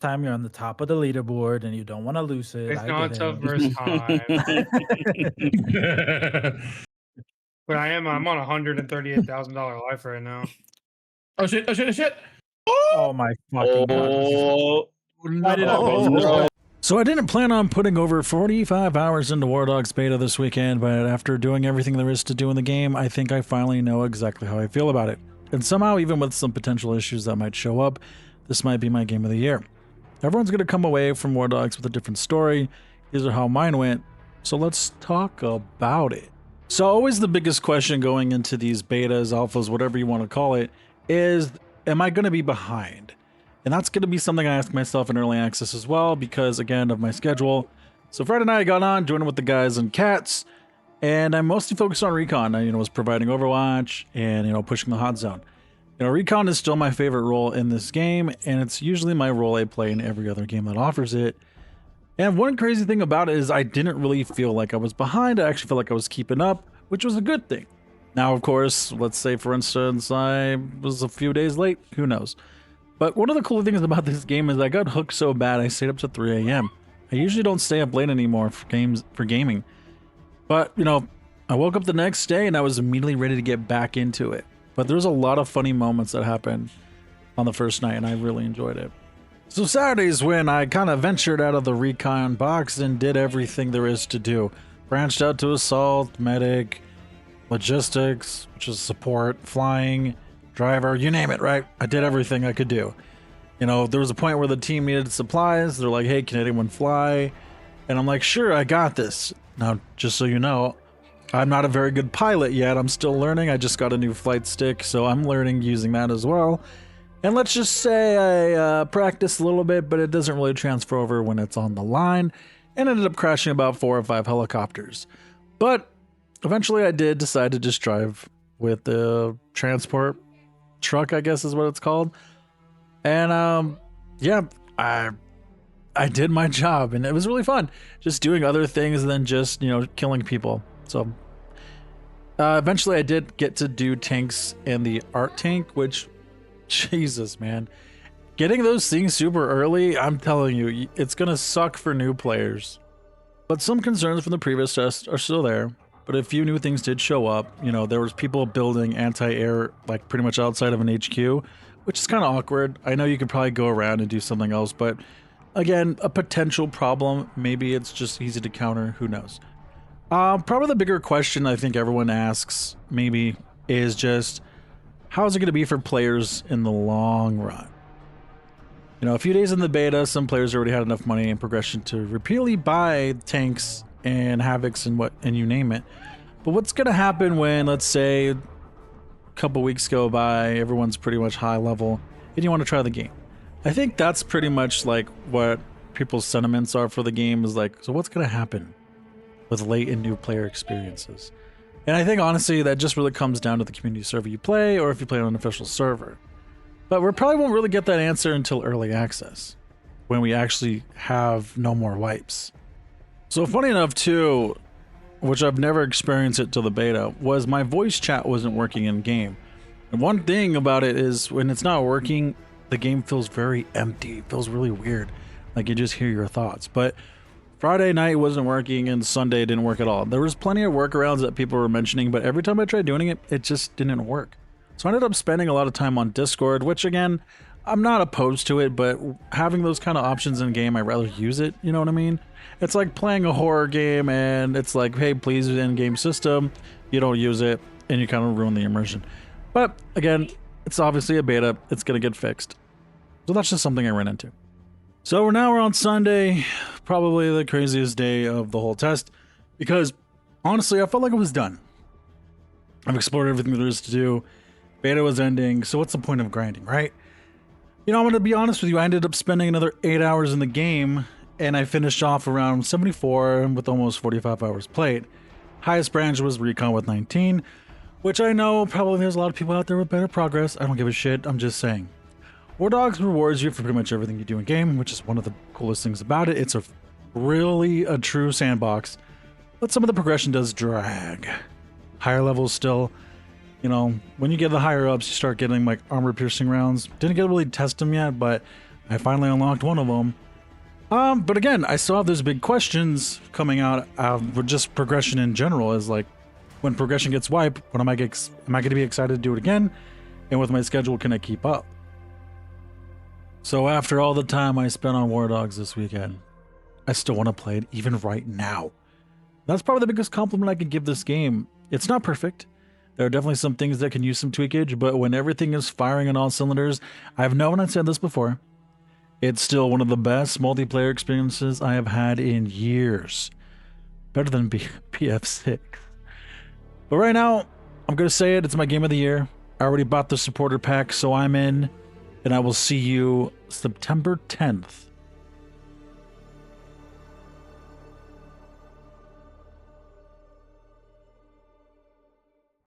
time you're on the top of the leaderboard and you don't wanna lose it, It's I get not tough it. versus time. But I'm on a $138,000 life right now. Oh shit! Oh shit! Oh shit! Oh my fucking god, this is Oh, why did I waste this no. time? So I didn't plan on putting over 45 hours into WARDOGS beta this weekend, but after doing everything there is to do in the game, I think I finally know exactly how I feel about it. And somehow, even with some potential issues that might show up, this might be my game of the year. Everyone's going to come away from WARDOGS with a different story. These are how mine went, so let's talk about it. So always the biggest question going into these betas, alphas, whatever you want to call it, is am I going to be behind? And that's going to be something I ask myself in early access as well because, again, of my schedule. So Friday night I got on, joining with the guys and cats, and I'm mostly focused on recon. I, was providing Overwatch and, pushing the hot zone. Recon is still my favorite role in this game, and it's usually my role I play in every other game that offers it. And one crazy thing about it is I didn't really feel like I was behind. I actually felt like I was keeping up, which was a good thing. Now, of course, let's say, for instance, I was a few days late. Who knows? But one of the cool things about this game is I got hooked so bad I stayed up to 3 a.m. I usually don't stay up late anymore for gaming. But, I woke up the next day and I was immediately ready to get back into it. But there's a lot of funny moments that happened on the first night and I really enjoyed it. So Saturday's when I kind of ventured out of the recon box and did everything there is to do. Branched out to assault, medic, logistics, which is support, flying, driver, you name it, right? I did everything I could do. There was a point where the team needed supplies. They're like, hey, can anyone fly? And I'm like, sure, I got this. Now, just so you know, I'm not a very good pilot yet. I'm still learning. I just got a new flight stick, so I'm learning using that as well. And let's just say I practiced a little bit, but it doesn't really transfer over when it's on the line, and ended up crashing about 4 or 5 helicopters. But eventually I did decide to just drive with the transport truck, I guess is what it's called. And yeah, I did my job and it was really fun just doing other things than just killing people. So eventually I did get to do tanks and the art tank, which Jesus, man, getting those things super early, I'm telling you, it's gonna suck for new players. But some concerns from the previous test are still there. But a few new things did show up. There was people building anti-air like pretty much outside of an HQ, which is kind of awkward. I know you could probably go around and do something else, but again, a potential problem. Maybe it's just easy to counter. Who knows? Probably the bigger question I think everyone asks maybe is just how is it going to be for players in the long run? A few days in the beta, some players already had enough money and progression to repeatedly buy tanks and havocs and you name it. But what's gonna happen when, let's say, a couple weeks go by, everyone's pretty much high level, and you want to try the game? I think that's pretty much like what people's sentiments are for the game, is like, so what's gonna happen with late and new player experiences? And I think honestly that just really comes down to the community server you play, or if you play on an official server. But we probably won't really get that answer until early access, when we actually have no more wipes. So funny enough too, which I've never experienced it till the beta, was my voice chat wasn't working in game. And one thing about it is when it's not working, the game feels very empty. It feels really weird. Like you just hear your thoughts. But Friday night wasn't working and Sunday didn't work at all. There was plenty of workarounds that people were mentioning, but every time I tried doing it, it just didn't work. So I ended up spending a lot of time on Discord, which again, I'm not opposed to it, but having those kind of options in game, I'd rather use it, you know what I mean? It's like playing a horror game and it's like, hey, please use in-game system. You don't use it and you kind of ruin the immersion. But again, it's obviously a beta. It's going to get fixed. So that's just something I ran into. So now we're on Sunday, probably the craziest day of the whole test, because honestly, I felt like I was done. I've explored everything there is to do. Beta was ending, so what's the point of grinding, right? I'm going to be honest with you, I ended up spending another 8 hours in the game, and I finished off around 74 with almost 45 hours played. Highest branch was Recon with 19, which I know probably there's a lot of people out there with better progress. I don't give a shit, I'm just saying. WARDOGS rewards you for pretty much everything you do in game, which is one of the coolest things about it. It's really a true sandbox, but some of the progression does drag. Higher levels still, when you get the higher ups, you start getting like armor piercing rounds. Didn't get to really test them yet, but I finally unlocked one of them. But again, I still have those big questions coming out with just progression in general. Is like, when progression gets wiped, am I going to be excited to do it again? And with my schedule, can I keep up? So after all the time I spent on WARDOGS this weekend, I still want to play it even right now. That's probably the biggest compliment I can give this game. It's not perfect. There are definitely some things that can use some tweakage, but when everything is firing on all cylinders, I've known and said this before, it's still one of the best multiplayer experiences I have had in years. Better than PF6. But right now, I'm going to say it, it's my game of the year. I already bought the supporter pack, so I'm in. And I will see you September 10th